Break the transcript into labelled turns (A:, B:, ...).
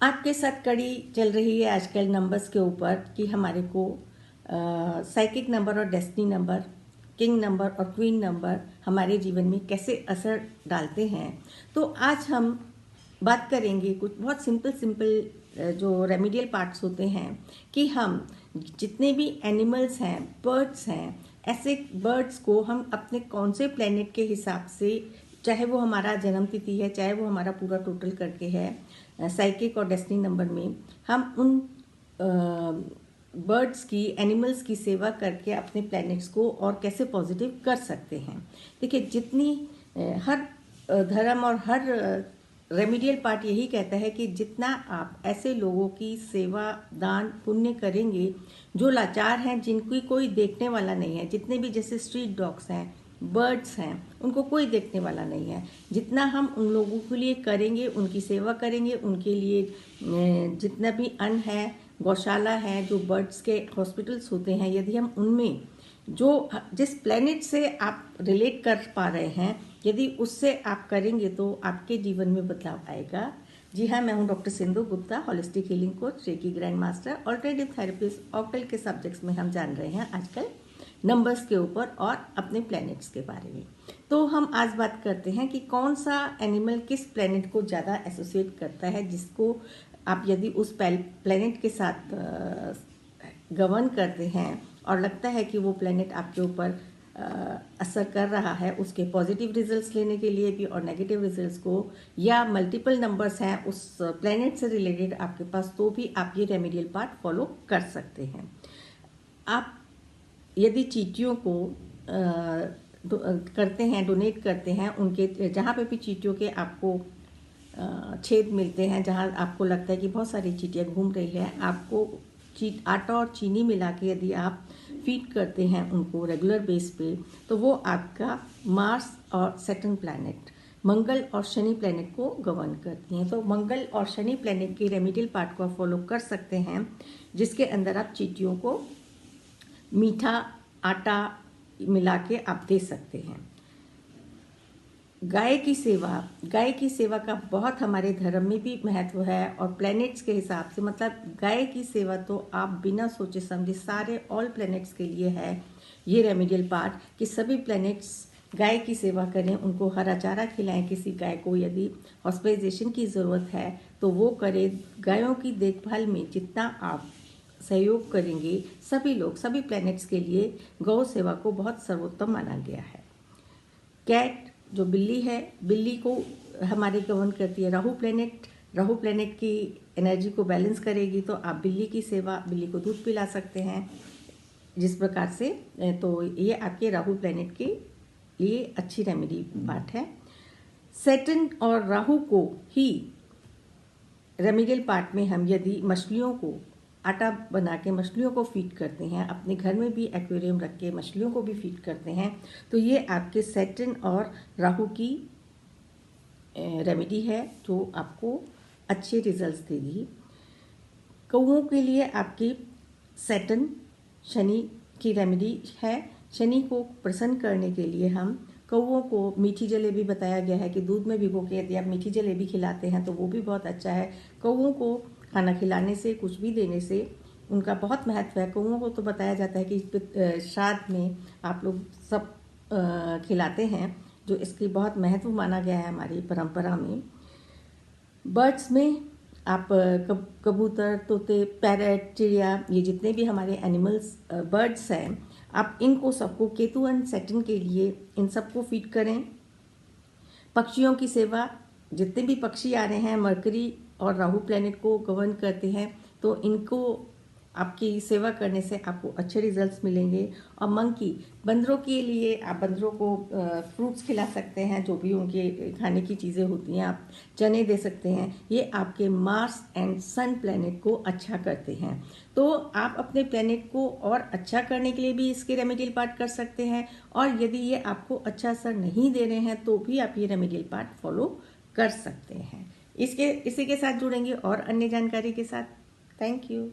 A: आपके साथ कड़ी चल रही है आजकल नंबर्स के ऊपर कि हमारे को साइकिक नंबर और डेस्टिनी नंबर, किंग नंबर और क्वीन नंबर हमारे जीवन में कैसे असर डालते हैं। तो आज हम बात करेंगे कुछ बहुत सिंपल जो रेमेडियल पार्ट्स होते हैं कि हम जितने भी एनिमल्स हैं, बर्ड्स हैं, ऐसे बर्ड्स को हम अपने कौन से प्लेनेट के हिसाब से, चाहे वो हमारा जन्म तिथि है, चाहे वो हमारा पूरा टोटल करके है साइकिक और डेस्टिनी नंबर में, हम उन बर्ड्स की, एनिमल्स की सेवा करके अपने प्लैनेट्स को और कैसे पॉजिटिव कर सकते हैं। देखिए, जितनी हर धर्म और हर रेमेडियल पार्ट यही कहता है कि जितना आप ऐसे लोगों की सेवा, दान, पुण्य करेंगे जो लाचार हैं, जिनकी कोई देखने वाला नहीं है, जितने भी जैसे स्ट्रीट डॉग्स हैं, बर्ड्स हैं, उनको कोई देखने वाला नहीं है, जितना हम उन लोगों के लिए करेंगे, उनकी सेवा करेंगे, उनके लिए जितना भी अन्न है, गौशाला है, जो बर्ड्स के हॉस्पिटल्स होते हैं, यदि हम उनमें जो जिस प्लेनेट से आप रिलेट कर पा रहे हैं, यदि उससे आप करेंगे तो आपके जीवन में बदलाव आएगा। जी हाँ, मैं हूँ doctor Sindhu Gupta, holistic healing coach, reiki grand master, alternative therapist. Octal के सब्जेक्ट्स में हम जान रहे हैं आजकल नंबर्स के ऊपर और अपने प्लैनेट्स के बारे में। तो हम आज बात करते हैं कि कौन सा एनिमल किस प्लैनेट को ज़्यादा एसोसिएट करता है, जिसको आप यदि उस प्लैनेट के साथ गवर्न करते हैं और लगता है कि वो प्लैनेट आपके ऊपर असर कर रहा है, उसके पॉजिटिव रिजल्ट्स लेने के लिए भी और नेगेटिव रिजल्ट्स को, या मल्टीपल नंबर्स हैं उस प्लैनेट से रिलेटेड आपके पास, तो भी आप ये रेमेडियल पार्ट फॉलो कर सकते हैं। आप यदि चींटियों को करते हैं, डोनेट करते हैं, उनके जहाँ पे भी चींटियों के आपको छेद मिलते हैं, जहाँ आपको लगता है कि बहुत सारी चींटियाँ घूम रही है, आपको आटा और चीनी मिला के यदि आप फीड करते हैं उनको रेगुलर बेस पे, तो वो आपका मार्स और सैटर्न प्लैनेट, मंगल और शनि प्लैनेट को गवर्न करती हैं। तो मंगल और शनि प्लैनेट के रेमेडियल पार्ट को आप फॉलो कर सकते हैं, जिसके अंदर आप चींटियों को मीठा आटा मिला के आप दे सकते हैं। गाय की सेवा का बहुत हमारे धर्म में भी महत्व है और प्लैनेट्स के हिसाब से, मतलब गाय की सेवा तो आप बिना सोचे समझे सारे ऑल प्लैनेट्स के लिए है ये रेमेडियल पार्ट, कि सभी प्लैनेट्स गाय की सेवा करें, उनको हरा चारा खिलाएं। किसी गाय को यदि हॉस्पिटलाइजेशन की ज़रूरत है तो वो करें। गायों की देखभाल में जितना आप सहयोग करेंगे, सभी लोग, सभी प्लैनेट्स के लिए गौ सेवा को बहुत सर्वोत्तम माना गया है। कैट जो बिल्ली है, बिल्ली को हमारे गवर्न करती है राहु प्लैनेट की एनर्जी को बैलेंस करेगी, तो आप बिल्ली की सेवा, बिल्ली को दूध पिला सकते हैं जिस प्रकार से, तो ये आपके राहु प्लैनेट के लिए अच्छी रेमेडी पार्ट है। सैटर्न और राहु को ही रेमेडियल पार्ट में हम यदि मछलियों को आटा बना के मछलियों को फीड करते हैं, अपने घर में भी एक्वेरियम रख के मछलियों को भी फीड करते हैं, तो ये आपके सैटर्न और राहु की रेमेडी है जो आपको अच्छे रिजल्ट्स देगी। कौओं के लिए आपकी सैटर्न शनि की रेमेडी है। शनि को प्रसन्न करने के लिए हम कौओं को मीठी जलेबी, बताया गया है कि दूध में भिगो के यदि आप मीठी जलेबी खिलाते हैं तो वो भी बहुत अच्छा है। कौओं को खाना खिलाने से, कुछ भी देने से उनका बहुत महत्व है। कौओं को तो बताया जाता है कि श्राद्ध में आप लोग सब खिलाते हैं, जो इसकी बहुत महत्व माना गया है हमारी परंपरा में। बर्ड्स में आप कबूतर, तोते, पैरट, चिड़िया, ये जितने भी हमारे एनिमल्स, बर्ड्स हैं, आप इनको सबको केतु एंड सैटर्न के लिए इन सबको फीड करें। पक्षियों की सेवा, जितने भी पक्षी आ रहे हैं मरकरी और राहु प्लैनेट को गवर्न करते हैं, तो इनको आपकी सेवा करने से आपको अच्छे रिजल्ट्स मिलेंगे। और मंकी, बंदरों के लिए आप बंदरों को फ्रूट्स खिला सकते हैं, जो भी उनके खाने की चीज़ें होती हैं, आप चने दे सकते हैं। ये आपके मार्स एंड सन प्लैनेट को अच्छा करते हैं। तो आप अपने प्लैनेट को और अच्छा करने के लिए भी इसके रेमेडियल पार्ट कर सकते हैं, और यदि ये आपको अच्छा असर नहीं दे रहे हैं तो भी आप ये रेमेडियल पार्ट फॉलो कर सकते हैं। इसी के साथ जुड़ेंगे और अन्य जानकारी के साथ। Thank you.